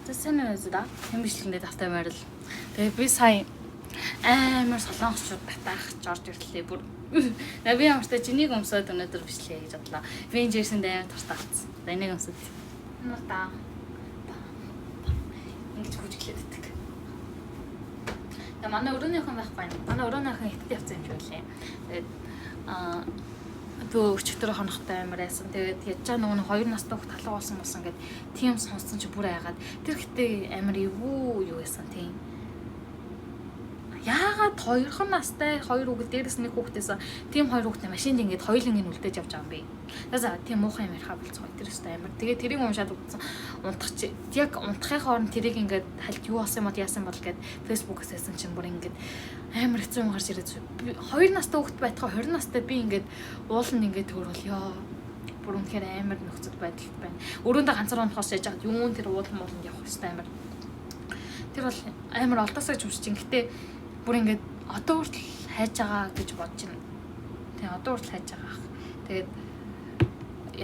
Тэсэнэзда хэмжлэндээ тавтай байрал. Тэгээ би сая амар солонгосчууд татаахч орж ирлээ бүр. Би ямартай чинийг өмсөд өнөдөр бичлээ гэж бодлоо. Би энэ жирсэнд амар тартаалцсан. Энийг өмсөд. Нутаа. Ингэж хүжиглээд идэх. Тэгээ манай өрөөнийхэн байхгүй. Манай өрөөнийхэн итэд явсан юм шиг үлээ. Тэгээд дөө өчтөр хоногтой амар айсан. Тэгээд яж чаа нөгөө 2 настай хөх талуу болсон гэд тийм сонссон чи бүр айгаад. Тэр ихтэй амар юу байсан тийм. Яагаад 2 настай 2 хүүхэд дээрээс нэг хүүхдээс тийм 2 хүүхдээ машинд ингээд хоёулангийн үлдээж явж байгаа юм бэ. Тэгээс тийм муухай юм ярихаа болцгоо. Тэр өстой амар. Тэгээд тэрийг уншаад үзсэн. Унтах яг унтахын хооронд тэрийг ингээд хальт юу болсон юм уу яасан бол гэд фэйсбүүкээс хэлсэн чинь бүр ингээд амар хэцүү юм гарч ирээд 2 настай хүүхэд байтгаа 20 настай би ингээд ууланд ингээд төрөл ёо. Бүр үнэхээр амар нөхцөл байдалд байна. Өрөөндөө ганцаар унахаас яаж яагаад юун тэр уулан мууланд явах хэвээр амар. Тэр бол амар олдосоо ч үсчин. Гэтэ бүр ингээд одоо хүртэл хайж байгаа гэж бодож байна. Тэгээ одоо хүртэл хайж байгаа. Тэгээд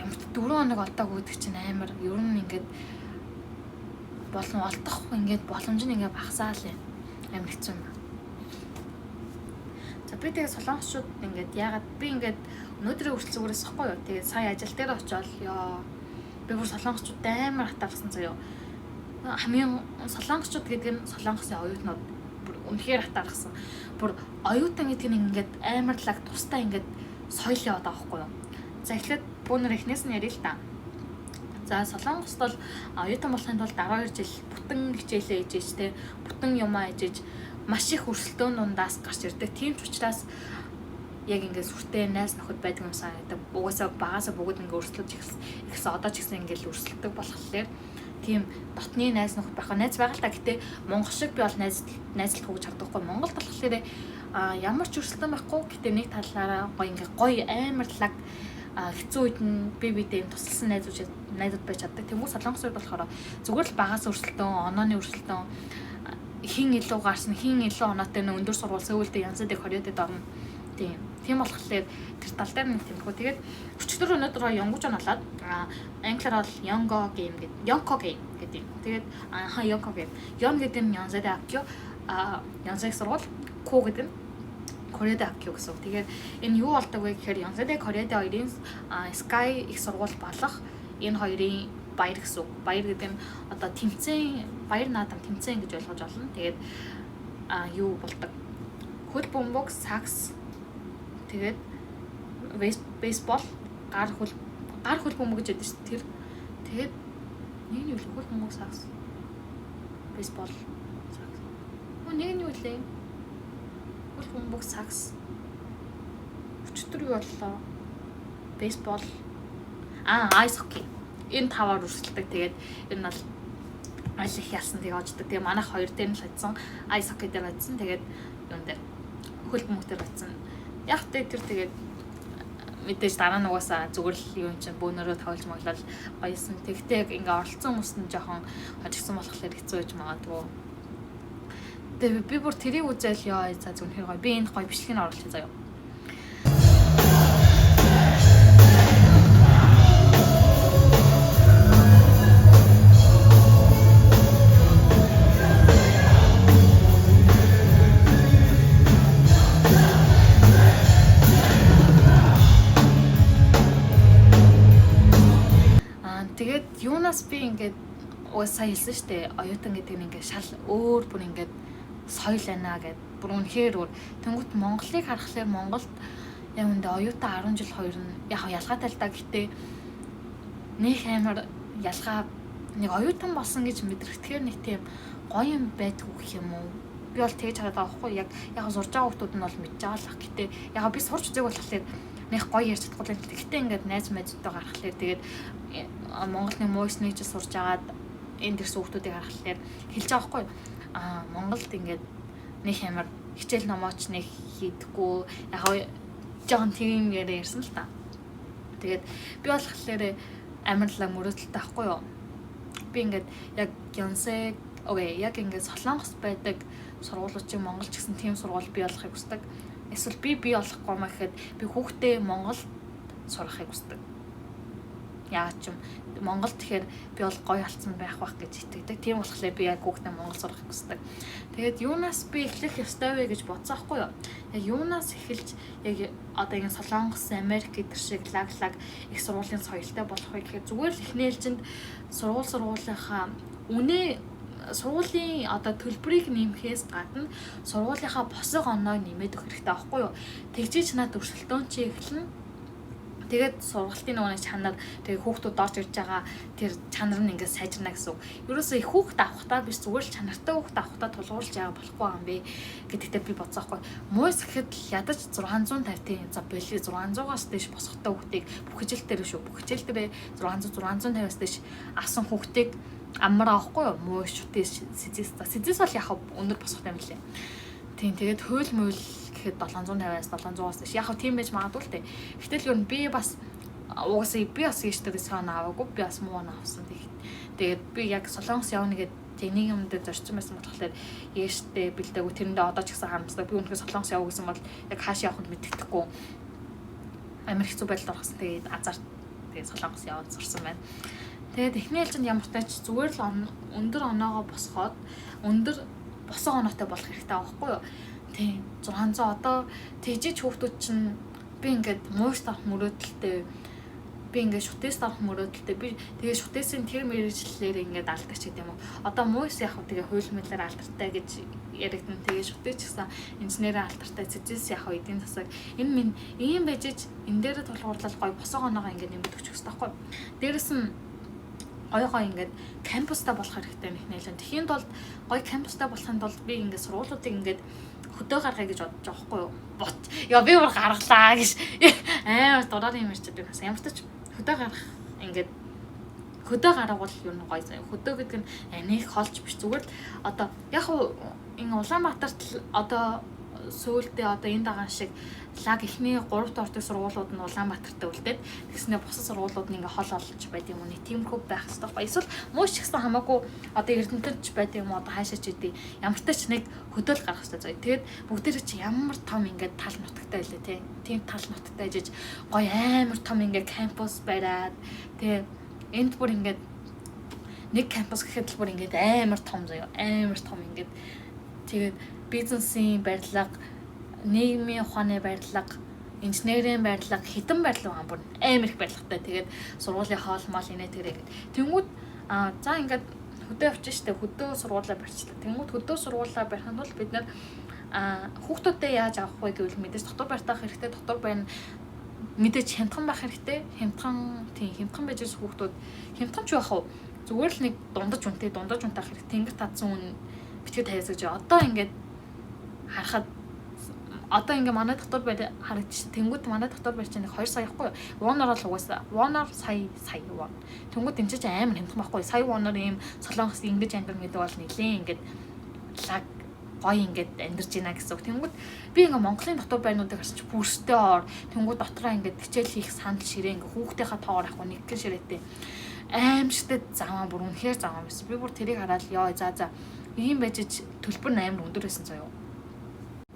ямар 4 хоног олдоогүй гэдэг чинь амар ер нь ингээд болон олдох ингээд боломж нь ингээд багасаа л амар хэцүү юм. За би тэгээ солонгосчууд ингээд яагаад би ингээд өнөөдрийн хүртэл зүгээрээс ихгүй юу. Тэгээд сая ажил дээр очиод ёо би бүр солонгосчууд амар хатаарсан заяа. Хамгийн солонгосчууд гэдэг нь солонгосын оюутнууд үнэхээр хатаарсан. Бүр оюутан гэдэг нь ингээд амар лаг тустай ингээд соёл яваад байгаа байхгүй юу. За эхлээд бүүнэр эхнээс нь ярил л та. За солонгост бол оюутан болохын тулд 12 жил бүтэн хичээлээ ээжэж те бүтэн юмаа ээжэж маш их өрсөлдөөн дундаас гарч ирдэг. Тийм ч учраас яг ингээд сүртэй найз нөхөд байдаг юм санагдав. Угаасаа багасаа бүгд ингээд өрсөлдөж ихсэн одоо ч гэсэн ингээд өрсөлдөг болохоор тийм дотны найз нөхөд байх. Найз байгаа л та гэтээ монгол шиг би бол найзлах гэж хардахгүй. Монголд болохоор ямар ч өрсөлдөөн байхгүй. Гэтээ нэг талаараа гоё амар лаг хэцүү үед нь бибидээ юм тусалсан найзууд байж чаддаг. Тэнгүү солонгос үед болохоор зүгээр л багаас өрсөлдөөн, онооны өрсөлдөөн хин илүү гарсан, хин илүү оноотой нэ өндөр сургууль Сөүлдээ янзад их хориодод орно. Тийм болохоор тэр тал дээр нэг тэмхүү. Тэгээд өчтөр өнөөдөр Янгуж болоод англиар бол Yongo game гэдэг. Тэгээд Yongo game. Yon гэдэг нь янзад акё янзад сургууль, Ку гэдэг нь Кореад акё гэсэн. Тэгээд энэ юу болдог вэ гэхээр янзад Кореад хоёрын Sky их сургууль болох энэ хоёрын баяр гэсэн. Баяр гэдэг нь одоо тэмцээн баяр наадам тэмцээн гэж ойлгож олно. Тэгээд юу болдог? Хөл бөмбөг, сакс тэгээд бейсбол гар хөл бөмбөг гэж яддаг шүү тэр. Тэгээд нэг нь юу хөл бөмбөг сакс бейсбол сакс. Нэг нь юу лээ? Хөл бөмбөг сакс. Өчтөр юу боллоо? Бейсбол айс хоккей. Энэ таваар үргэлжлэдэг. Тэгээд энэ бол аль их ялсан тэгээ очдөг. Тэгээ манайх хоёр дээр нь л хадсан. Айс хоккей дээр хадсан. Тэгээд юун дээр хөл бөмбөг дээр хадсан. Яг тэр тэгээд мэдээж дараа нь угаасаа зүгээр л юм чинь бөөнөрөө тоглож маглал гоёсэн. Тэгтээ ингээ оролцсон хүмүүс нь жоохон хожигсан болохоор хэцүү байж магадгүй. Тэгээ би бүр тэрийг үзэл ёо за зөвхөн гоё. Би энд гоё бичлэгийг оруулчих заяа. Тэгээд юунаас би ингээд уусаа хэлсэн штэ оюутан гэдэг нь ингээд шал өөр бүр ингээд соёл байна гэд бүр үнэхээр өөр. Тэнгүүт Монголыг харахаар Монголд яг үндэ оюутан 10 жил хоёр нь яг ялгаатай л да гэтээ нэг амар ялгаа нэг оюутан болсон гэж мэдрэхтгэр нэг тийм гоё юм байдгүй гэх юм уу. Би бол тэгж хараад байгаа байхгүй яг сурж байгаа хүмүүс нь бол мэдж байгаа л гэтээ яг би сурч үзег болохоор нэг гоё ярьж чадахгүй л гэхдээ ингээд найз мэдтэй гарахлаар тэгээд Монголны муусныг ч сурж агаад энэ дэрс хүмүүсийг харахлаар хэлж байгаа байхгүй Монголд ингээд нэг амар хичээл номооч нэг хийдэггүй яг жоохон тийм ярьсан л та. Тэгээд би болохоор амарлаа мөрөөдөлтэй байхгүй юу. Би ингээд яг Гёнсэг яг ингээд солонгос байдаг сургуулиуд чинь Монгол ч гэсэн тийм сургууль бий болохыг хүсдэг. Эсвэл би болохгүй маа гэхэд би хүүхдээ Монголд сурахыг хүсдэг. Яагаад ч юм Монгол тэгэхээр би бол гоё алдсан байх гэж итгэдэг. Тийм болохоор би яг хүүхдээ Монгол сурах хүсдэг. Тэгээд юунаас би эхлэх ёстой вэ гэж бодсон аахгүй юу? Яг юунаас эхэлж яг одоо ингэ Солонгос, Америк гэдэр шиг лаг их сургуулийн соёлтой болох вэ гэхээр зүгээр л эхний ээлжинд сургуулийнхаа сургуулийн одоо төлбөрийг нэмэхээс гадна сургуулийнхаа босго оноог нэмээд өгөх хэрэгтэй аахгүй юу? Тэгжиж над өрсөлдөөн чи эхэлнэ. Тэгээд сургалтын нөгөө чанар тэгээд хүүхдүүд орж ирж байгаа тэр чанар нь ингээд сайжирна гэсэн үг. Ерөөсөө их хүүхд авахтаа биш зүгээр л чанартай хүүхд авахтаа тулгуурлаж байгаа болохгүй юм бэ гэдэгтээ би бодсон байхгүй. Муус гэхэд ядаж 650-ийн за боли 600-аас дэш босготой хүүхдийг бүх хичээл дээр шүү. Бүх хичээл дээр 600-650-аас дэш авсан хүүхдийг амар авахгүй юу? Муус шүтээс сэзэс бол яхав өндөр босготой юм лээ. Тийм тэгээд хууль мөл гэхэд 750-аас 700-аас дэш яг тийм байж магадгүй л дээ. Гэтэл юу би бас угаасаа би бас ийштэй сан аваагүй би бас муу авсан. Тэгээд би яг Солонгос явна гэдэг тэнийг юм дээр зорчсон байсан болохоор ийштэй бэлдээгүй тэрэндээ одоо ч гэсэн харамсдаг. Би үнэхээр Солонгос явах гэсэн бол яг хааш явах нь мэддэхгүй. Амар хэцүү байдалд орсон. Тэгээд азарт тэгээд Солонгос яваад сурсан байна. Тэгээд эхний ээлжинд ямар ч тач зүгээр л өндөр оноогоо босгоод өндөр босоо оноотой болох хэрэгтэй байхгүй юу? Тийм 600 одоо тэгжиж хүүхдүүд чинь би ингээд мууш тарах мөрөөдөлтэй би ингээд шүтээс тарах мөрөөдөлтэй би тэгээ шүтээсийн тэр мэрэгчлэлээр ингээд алдаг ч гэдэм үү. Одоо мууш яг тэгээ хууль мэлээр алдартай гэж яригдана. Тэгээ шүтээ ч гэсэн инженерийн алдартай цэцэс яг эдийн засаг энэ минь ийм байж энэ дээр тулгуурлал гой босоо оноогоо ингээд нэмэгдэх хэрэгтэй байхгүй юу? Дээрэс нь гой ингээд кампустай болох хэрэгтэй нэг нэлээд. Тэхийн тулд гой кампустай болохын тулд би ингээд сургуулиудыг ингээд хөдөө гаргая гэж бодож байгаа байхгүй юу? Бот. Яа би өөр гаргалаа гэж амар дураар юм ирчээд би бас ямар ч хөдөө гарах ингээд хөдөө гаргавал юу нэг гоё. Хөдөө гэдэг нь нэг холч биш зүгээр л одоо яг энэ Улаанбаатарт одоо сөүлдээ одоо энэ дагаан шиг лаг ихний 3-т ордог сургуулиуд нь Улаанбаатарт үлдээд тэгснээр бусад сургуулиуд нь ингээ хол олж байд юм уу нэг тиймэрхүү байх хэрэгтэй байна. Эсвэл мууш ч гэсэн хамаагүй одоо Эрдэнэтч байд юм уу одоо хаашаа ч үгүй ямар ч тач нэг хөдөөл гарах хэрэгтэй зөө. Тэгээд бүгдээрээ чи ямар том ингээ тал нутагтай байлээ тийм тал нутагтай ажиж гоё амар том ингээ кампус бариад тэгээ энд бүр ингээ нэг кампус гэхэд л бүр ингээ амар том зөө. Амар том ингээ тэгээд бизнесийн барилга, нийгмийн ухааны барилга, инженерийн барилга, хитэн барилга бүр амар их барилгатай. Тэгээд сургуулийн хоол мал инээ тэрэг. Тэнгүүд за ингээд хөдөө явчих штэ хөдөө сургуулаа барьчлаа. Тэнгүүд хөдөө сургуулаа барихын тулд бид нэр хүүхдүүдэд яаж авах вэ гэвэл мэдээж дотор байртаах хэрэгтэй. Дотор байна мэдээж хямдхан байх хэрэгтэй. Хямдхан байж байгаа хүүхдүүд хямдхан ч байх уу? Зүгээр л нэг дундаж унтах хэрэгтэй. Тэнгэр татсан үн битгий тавьяас гэж одоо ингээд харахад одоо ингээ манай дотор байд харагдчих. Тэнгүүд манай дотор байр чинь 2 сая ахгүй юу? Воноор л угаасаа. Воноор сая вон. Тэнгүүд энэ чинь амар хямдхан байхгүй. Сая воноор ийм Солонгос ингэж амьдар гэдэг бол нэлээ ингээд лаг гоё ингээд амьдарч байна гэсэн үг. Тэнгүүд би ингээ Монголын дотор байрнуудыг харсч бүрстэй ор. Тэнгүүд дотроо ингээд хичээл хийх санал ширээ ингээ хүүхдийнхаа тоогоор ахгүй нэг гэр ширээтэй. Аимшигтэй заваа бүр үнэхээр заваа байсан. Би бүр тэрийг хараад ёо за ийм байж төлбөр амар өндөр байсан заяа.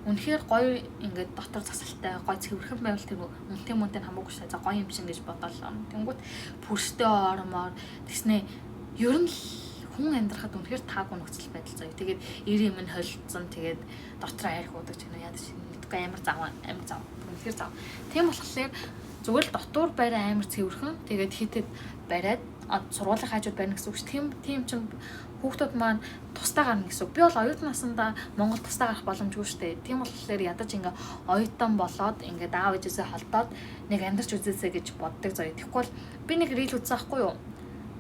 Үнэхээр гоё ингээд дотор засалтай гоё цэвэрхэн байвал тэр үнтэй хамаагүй шээ. За гоё юм шиг гэж бодлоо. Тэнгүүт бүрстэй ормоор тэгснэ ер нь хүн амьдрахад үнэхээр таагүй нөхцөл байдал заяа. Тэгээд ирээ минь холцсон тэгээд дотроо арх уудаг ч яа ядаж мэдгүй амар заваа үнэхээр зав. Тийм болохоор зүгээр л дотор байраа амар цэвэрхэн тэгээд хитэд бариад сургуулийн хажууд байна гэсэн үг шүү. Тийм чинь хүүхдүүд маань тусдаа гарна гэсэн үг. Би бол оюутан насндаа Монгол тусдаа гарах боломжгүй шүү дээ. Тийм болохоор ядаж ингээ оюутан болоод ингээ аав ээжээсээ холдоод нэг амьдарч үзээсэй гэж боддог заяа. Тэгэхгүй бол би нэг рил үзсэн ахгүй юу?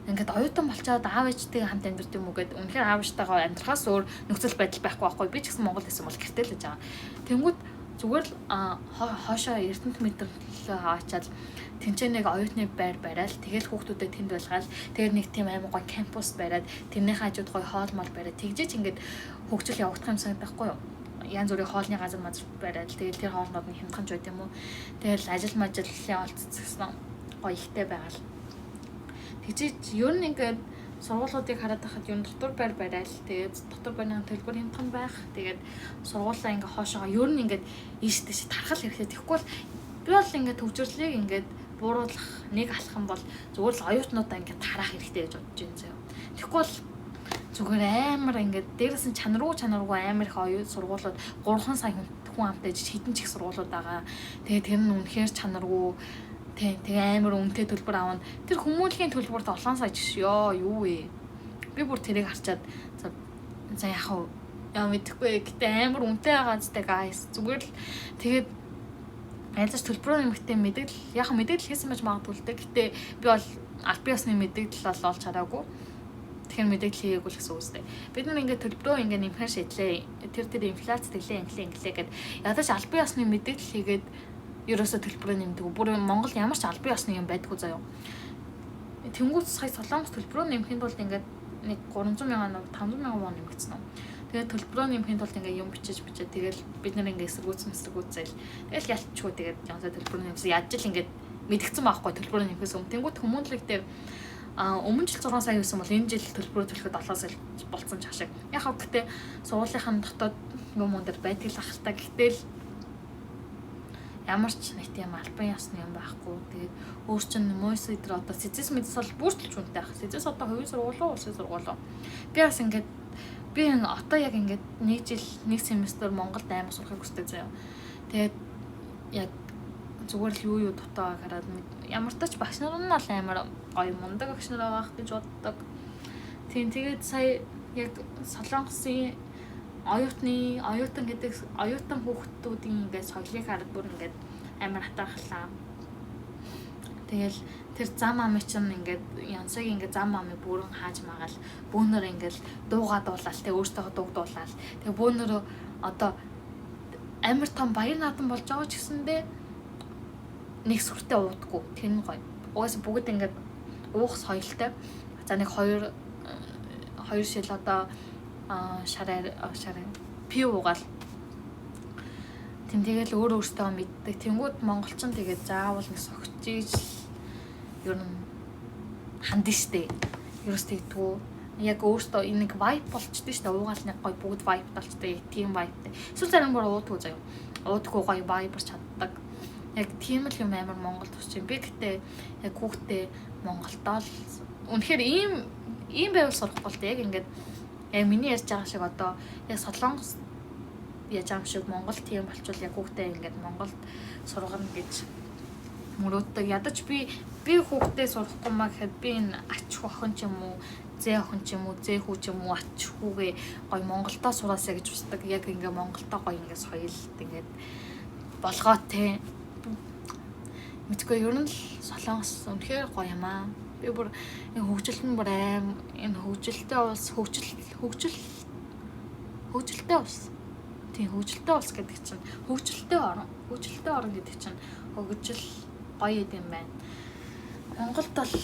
Ингээд оюутан болчоод аав ээжтэйгээ хамт амьдарч юм уу гэд үнэхээр аав ээжтэйгээ амьдрахаас өөр нөхцөл байдал байхгүй байхгүй. Би ч гэсэн Монгол байсан бол гэртэл л байгаа. Тэнгүүд зүгээр л хоошоо Эрдэнэт мэдрэлээ хаачаал тэнцээ нэг оюутны байр бариад тэгэл хүүхдүүдэд тэнд байлгаал тэгээд нэг тийм аймаг гоё кампус бариад тэрний хажууд гоё хоол мал бариад тэгжээч ингээд хөгжил явагдах юм санагдахгүй юу? Янз бүрийн хоолны газар бариад тэгээд тэр хоолнууд нь хямдхан ч байт юм уу? Тэгэл ажил мажиллын олцсон гоё ихтэй байгаал. Тэгжээч ер нь ингээд сургуулиудыг хараад байхад юу дотор байр бариад тэгээд дотор байрны төлбөр хямдхан байх. Тэгээд сургуулаа ингээ хоошоо ер нь ингээд ийштэй тархал хэрэгтэй. Тэгэхгүй бол би бол ингээ төвчрлийг ингээд бууруулах, нэг алах юм бол зүгээр л оюутнуудаа ингээд харах хэрэгтэй гэж бодож байна заяа. Тэгэхгүй бол зүгээр амар ингээд дээрээс нь чанаргүй амар их оюут сургуулиуд 3 сая хүн амтай хитэн чих сургуулиуд байгаа. Тэгээ тэр нь үнэхээр чанаргүй тэгээ амар үнэтэй төлбөр авна. Тэр хүмүүнлэгийн төлбөрт 7 сая ч юу вэ? Би бүр тэрийг харчаад за яах вэ? Яа мэдэхгүй гэтээ амар үнэтэй байгаа зү guys. Зүгээр л тэгээд айлж төлбөрөө нэмэхдээ мэдээлэл яг мэдээлэл хийсэн байж магадгүй л дээ. Гэтээ би бол аль бие усны мэдээлэл бол олж хараагүй. Тэгэхээр мэдээлэл хийгээгүй л гэсэн үстэй. Бид нар ингээд төлбөрөө ингээд нэмэхээр шийдлээ. Тэр инфляц тэглээ гэд ядаж аль бие усны мэдээлэл хийгээд ерөөсө төлбөрөө нэмдэг. Бүр Монгол ямар ч аль бие усны юм байдгүй заяа. Тэнгүүц сая Солонгос төлбөрөө нэмэхэд бол ингээд нэг 300,000 500,000 вон нэмэгдсэн юм. Тэгээд төлбөрөө нэмэхэд бол ингээд юм бичиж тэгэл бид нар ингээд эсэргүүцэл. Тэгэл ялчгүй тэгээд янзаа төлбөрөө нэмсэн. Яаж л ингээд мэдгдсэн байхгүй төлбөрөө нэмэхээс өмнө. Тэнгүүт хүмүүнлэг дээр өмнө жил 6 сая байсан бол энэ жил төлбөрөө төлөхөд 7 сая болцсон ч ашиг. Яг гэхдээ сургуулийнхаа дотоод юм дээр байдаг л ахaltaа. Гэтэл ямар ч нэг тийм албан ёсны юм байхгүй. Тэгээд өөр чинь мойс өдр одоо сэзэс мэдс бол бүртэлж үнэтэй ах. Сэзэс одоо хувийн сургууль уу, улсын сургууль уу. Би бас ингээд одоо яг ингээд нэг жил нэг семестр Монголд аймаг сурахыг хүсдэг заяа. Тэгээд яг зүгээр л юу дотоо хараад ямар ч тач багш нар нь бол амар гоё мундаг багш нар авах гэж боддог. Тэгээд сая яг Солонгосын оюутан хүүхдүүдийн ингээд соёлыг хараад бүр ингээд амар хатаахлаа. Тэгэл тэр зам ам чинь ингээд янсаг ингээд зам амыг бүрэн хааж магаал бөөнөр ингээд дуугаад дуулаад тэг өөртөө дуугдуулаад тэг бөөнөр одоо амар том баяр наадам болж байгаа ч гэсэндээ нэг сүртэй уудаггүй тэр нь гоё. Угаасаа бүгд ингээд уух соёлтой. За нэг 2 шил одоо шараа пив уугаал. Тэгэл өөртөө мэддэг. Тэнгүүд монголчин тэгээд заавал нэг согчиж ер нь ханд штэ. Ерөөс тэгдэггүй. Яг өөртөө энэ нэг vibe болчихдээ штэ. Уугаал нэг гоё бүгд vibe талчтай. Тийм vibe. Эсвэл зарим бүр уудаггүй заяа. Уудаггүй гоё vibe чаддаг. Яг тийм л юм амар Монгол тусч юм. Би гэтээ яг хүүхдээ Монголдоо л үнэхээр ийм байвал сурахгүй л яг ингээд яг миний ярьж байгаа шиг одоо яг Солонгос яаж юм шиг Монгол тийм болчвол яг хүүхдээ ингээд Монголд сургана гэж мөрөөддөг. Ядаж би хүүхдээ сурахгүй маа гэхэд би энэ ач охин ч юм уу, зээ охин ч юм уу, зээ хүү ч юм уу ач хүүгээ гоё Монголдоо сураасаа гэж хүсдэг. Яг ингээд Монголдоо гоё ингээд соёлт ингээд болгоо те. Мэдгүй ер нь л Солонгос үнэхээр гоё юм аа. Би бүр энэ хөгжилт нь бүр аим энэ хөгжилтэй улс хөгжилтэй улс. Тийм хөгжилтэй улс гэдэг чинь хөгжилтэй орн гэдэг чинь хөгжил гоё юм байна. Монголд бол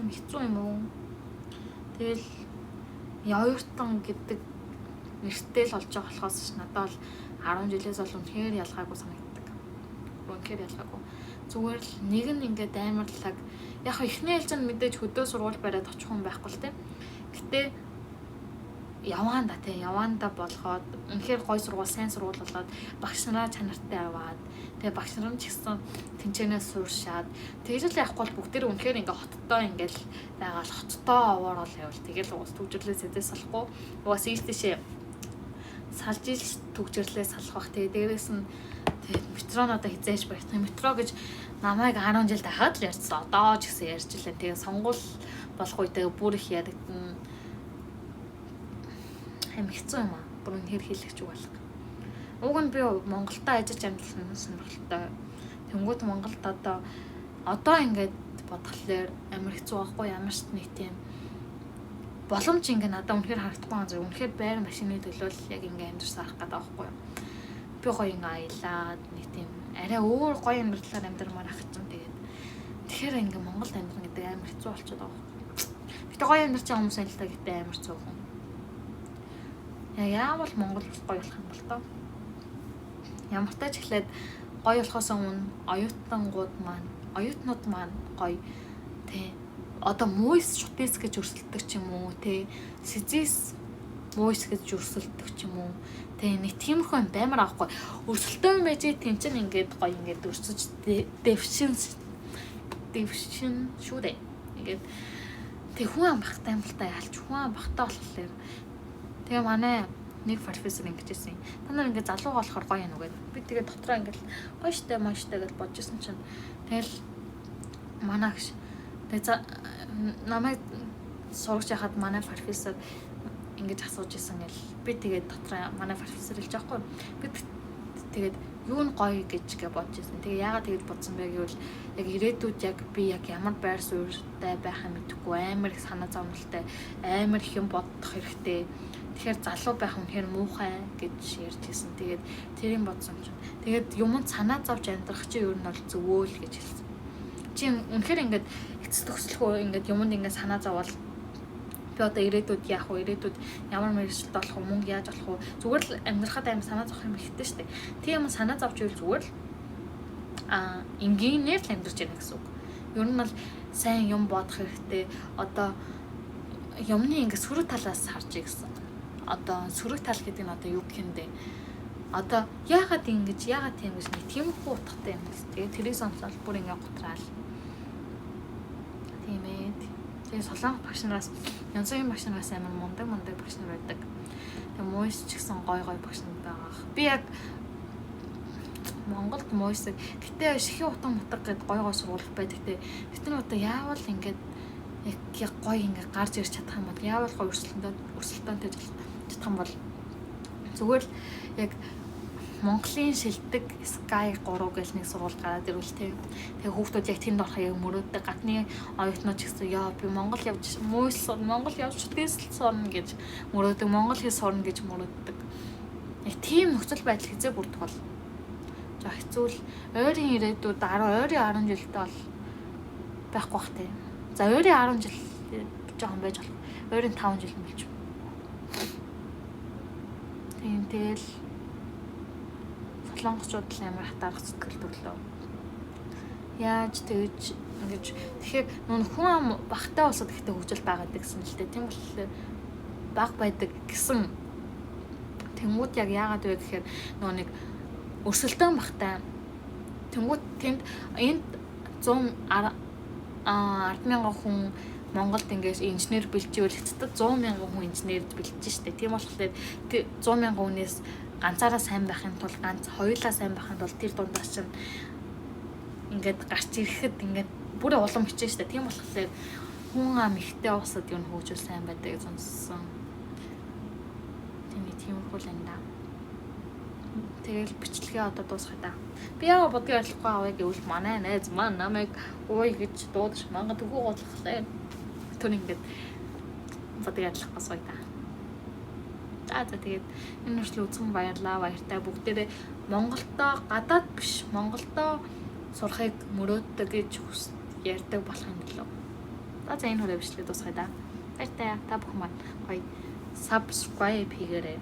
юм хэцүү юм уу? Тэгэл оюутан гэдэг нэртэй л болж байгаа болохоос надад бол 10 жилээс бол үнэхээр ялгаагүй санагддаг. Үнэхээр ялгаагүй. Зүгээр л нэг нь ингээд амарлаг яг ихний ээлжинд мэдээж хөдөө сургууль бариад очих хүн байхгүй л тийм. Гэтэ яваанда болгоод үнэхээр гой сургууль, сайн сургууль болоод багш нараа чанартай аваад тэгээ багш нар нь ч гэсэн тэнцэнээс сууршаад тэгж л явахгүй бол бүгдээр үнэхээр ингээ хоттоо ингээл байгаал хоттоо овоорол явал тэгэл уус төгжрлээ сэдээс салахгүй уус ийштэйшээ салж ил төгжрлээ салах бах тэгээ дээрээс нь тэгээд метроноо хизээж байх. Метро гэж намайг 10 жил дахиад л ярьсан. Одоо ч гэсэн ярьж илээ. Тэгээ сонгуул болох үедээ бүр их яригдана. Хэм хэцүү юм аа. Бүр үнээр хийлэгч үг болох. Уг нь би Монголдо ажиллаж амьдсан сонирхолтой. Тэнгүүд Монголд одоо ингээд бодглохлоор амар хэцүү байхгүй ямар ч нэг тийм боломж ингээ надад үнэхээр харагдахгүй байгаа зэрэг үнэхээр байр машины төлөөл яг ингээ амьдсан харах гэдэг байхгүй юу. Би гоё ингээ аялаад нэг тийм арай өөр гоё амьдралаар амьдрмаар ах чинь тэгэхээр ингээ Монголд амьдрах гэдэг амар хэцүү болчиход байгаа. Гэтэ гоё амьдарч байгаа хүмүүс айлтаа гэтээ амар цөөхөн. Яавал Монгол гоё болох юм бол тоо. Ямар ч тач эхлээд гоё болохоос өмнө оюутнууд маань гоё тий. Одоо муйс шутээс гэж өрсөлдөг ч юм уу тий. Сэзис муу хэсгэж өрсөлдөх ч юм уу. Тэгээ нэг тиймэрхүү юм баймар аахгүй. Өрсөлтөө юм байж тийм чинь ингээд гоё ингээд өрсөж дэвшин шүү дээ. Ингээд тэг хүн амбахтай юм л та яалч хүн амбахтай болохоор тэгээ манай нэг профессор ингэж хэлсэн. Та нар ингээд залуу болохоор гоё юм уу гэдэг. Би тэгээ дотроо ингээд гоё штэ мааштай гэж бодож ирсэн чинь тэгэл манаагш тэгээ намайг сургаж яхад манай профессор ингэж асууж исэн гэл би тэгээд дотроо манай профессор хэлж байгаа хгүй. Би тэгээд юу нь гоё гэж бодож исэн. Тэгээ яагаад тэгж бодсон бэ гэвэл яг ирээдүйд яг би яг ямар байр суурьтай байхаа мэдэхгүй амар их санаа зовнилтай амар их юм бодох хэрэгтэй. Тэгэхээр залуу байх үнэхээр муухай гэж ярьж ирсэн. Тэгээд тэрийг бодсон чинь тэгээд юмд санаа зовж амьдрах чи ер нь бол зөвөө л гэж хэлсэн. Чи үнэхээр ингээд эцэс төгслөхөө ингээд юмд ингээд санаа зоввол би одоо ирээдүйд яах вэ? Ирээдүйд ямар мэргэжилт болох вэ? Мөнгө яаж олох вэ? Зүгээр л амьдрахад аим санаа зовох юм ихтэй шүү дээ. Тийм юм санаа зовж ивэл зүгээр л энгийнээр л амьдарч яана гэсэн үг. Ер нь бол сайн юм бодох хэрэгтэй. Одоо юмны ингээд сөрөг талаас харж гэсэн. Одоо сөрөг тал гэдэг нь одоо юу гэх юм бэ? Одоо яагаад тийм гэж нэг тиймэрхүү утгатай юм бэ? Тэгээ тэрийг сонсоод бүр ингээд гутраал. Тийм ээ. Тэгээ солонгос багш нараас янзын багш нараас амар мундаг багш нар байдаг. Тэгээ муйс ч гэсэн гой багш нар байгаа. Би яг Монголд муйсыг гэтээ Шихийн утга гэдэг гой сургууль байдаг. Гэтээ одоо яавал ингээд яг гой ингээд гарч ирч чадах юм бол яавал гой өрсөлдөөнтэй чадах юм бол зүгээр л яг Монголын шилдэг Sky 3 гэж нэг сургууль гараад ирвэл тэгээ хүүхдүүд яг тэнд орох яг мөрөөддөг гадны оюутнууд ч гэсэн яа би Монгол явж Монгол явж шүтгэсэл сурна гэж мөрөөддөг Монгол хэл сурна гэж мөрөөддөг. Яг тийм нөхцөл байдал хэзээ бүрдэх бол жоо хэцүү л ойрын ирээдүйд 10 жилдээ бол байхгүй бах тийм. За ойрын 10 жил жоохон байж болох. Ойрын 5 жил болж. Тийм тэгэл солонгосчууд л амар хатаарх сэтгэл төрлөө. Яаж тэгж ингэж тэгэхээр нүн хүн багтай улсад ихтэй хөгжил байгаад гэсэн л дээ. Тийм болохоор баг байдаг гэсэн тэнгууд яг яагаад вэ гэхээр нөгөө нэг өрсөлдөөн багтай. Тэнгууд тэнд энд 10,000 хүн Монголд ингээс инженер бэлживэл хэцүү 100,000 хүн инженерд бэлжиж штэ. Тийм болохоор 100,000 хүнээс ганцаараа сайн байхын тулд ганц хоёулаа сайн байхын тулд тэр дундаас чинь ингээд гарч ирэхэд ингээд бүр улам хичээн штэ. Тийм болохоор хүн ам ихтэй усад юу хөгжүүл сайн байдаг гэж сонссон. Тиймэрхүү л юм да. Тэгэл бичлэгээ одоо дуусгая да. Би яа бодгийг ойлгохгүй аваа гэвэл манай найз маань намайг ууй гэж дуудаж магадгүй готлохлаа. Тэр ингээд бодгийг ойлгохгүй сая да. За тэгээд энэ хүртэл үзсэн баярлаа. Баяртай бүгдээрээ Монголдоо гадаад биш Монголдоо сурахыг мөрөөддөг гэж ярьдаг болохын төлөө. За энэ хүрээ бичлэгээ дуусгая да. Баяртай та бүхэн маань гоё subscribe хийгээрэй.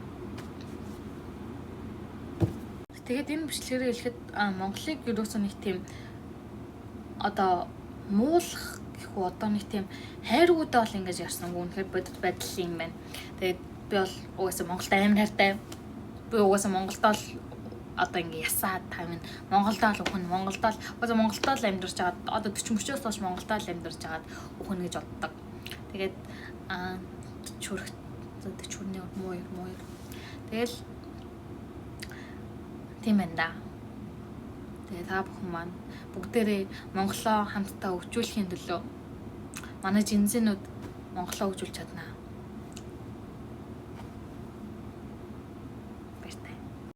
Тэгээд энэ бичлэгээр хэлэхэд Монголыг ерөөсөө нэг тийм одоо муулах гэхүү одоо нэг тийм хайргуудаа бол ингэж ярьсан. Үнэхээр бодит байдал юм байна. Тэгээд би бол угаасаа Монголд амар хайртай. Би угаасаа Монголд бол одоо ингэ ясаад тавина. Монголд л ухна. Монголд л угаасаа Монголд л амьдарч байгаа. Одоо 40-40-оос хойш Монголд л амьдарч байгаа ухна гэж боддог. Тэгээд чүрх чүрний муу. Тэгэл тийм байна да. Тэгээ та бүхэн маань бүгдээрээ Монголоо хамтдаа хөгжүүлэхийн төлөө манай жинзэнүүд Монголоо хөгжүүлж чаднаа.